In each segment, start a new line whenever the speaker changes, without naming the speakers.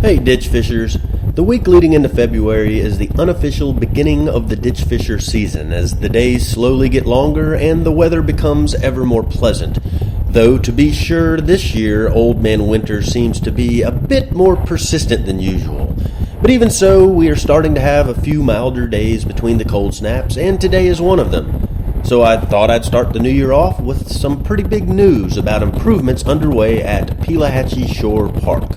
Hey ditch fishers, the week leading into February is the unofficial beginning of the ditch fisher season as the days slowly get longer and the weather becomes ever more pleasant. Though to be sure, this year Old Man Winter seems to be a bit more persistent than usual. But even so, we are starting to have a few milder days between the cold snaps, and today is one of them. So I thought I'd start the new year off with some pretty big news about improvements underway at Pelahatchie Shore Park.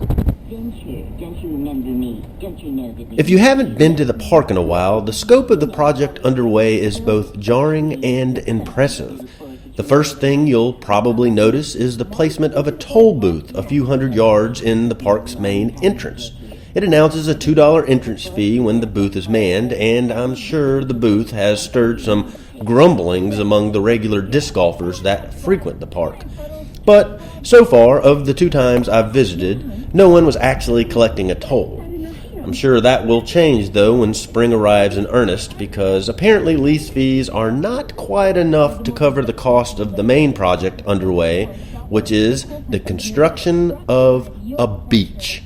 If you haven't been to the park in a while, the scope of the project underway is both jarring and impressive. The first thing you'll probably notice is the placement of a toll booth a few hundred yards in the park's main entrance. It announces a $2 entrance fee when the booth is manned, and I'm sure the booth has stirred some grumblings among the regular disc golfers that frequent the park. But so far, of the 2 times I've visited, no one was actually collecting a toll. I'm sure that will change, though, when spring arrives in earnest, because apparently lease fees are not quite enough to cover the cost of the main project underway, which is the construction of a beach.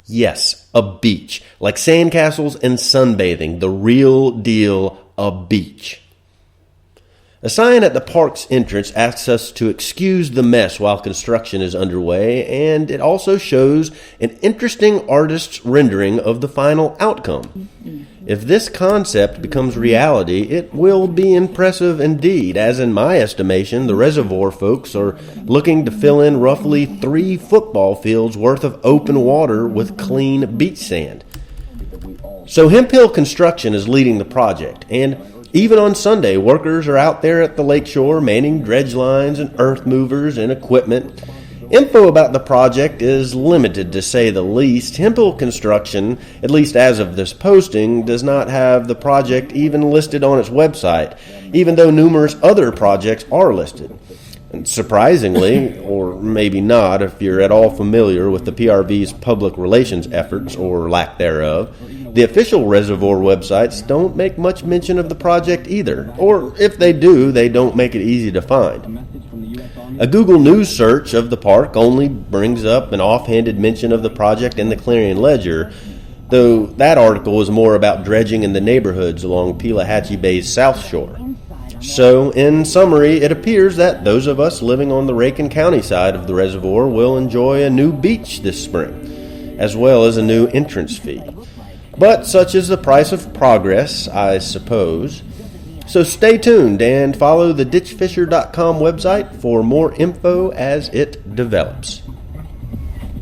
Yes, a beach. Like sandcastles and sunbathing, the real deal, a beach. A sign at the park's entrance asks us to excuse the mess while construction is underway, and it also shows an interesting artist's rendering of the final outcome. If this concept becomes reality, it will be impressive indeed, as in my estimation, the reservoir folks are looking to fill in roughly 3 football fields worth of open water with clean beach sand. So Hemp Hill Construction is leading the project, and even on Sunday, workers are out there at the lakeshore manning dredge lines and earth movers and equipment. Info about the project is limited, to say the least. Hemp Hill Construction, at least as of this posting, does not have the project even listed on its website, even though numerous other projects are listed. And surprisingly, or maybe not if you're at all familiar with the PRV's public relations efforts, or lack thereof, the official reservoir websites don't make much mention of the project either, or if they do, they don't make it easy to find. A Google News search of the park only brings up an offhanded mention of the project in the Clarion Ledger, though that article is more about dredging in the neighborhoods along Pelahatchie Bay's south shore. So, in summary, it appears that those of us living on the Rankin County side of the reservoir will enjoy a new beach this spring, as well as a new entrance fee. But such is the price of progress, I suppose. So stay tuned and follow the ditchfisher.com website for more info as it develops.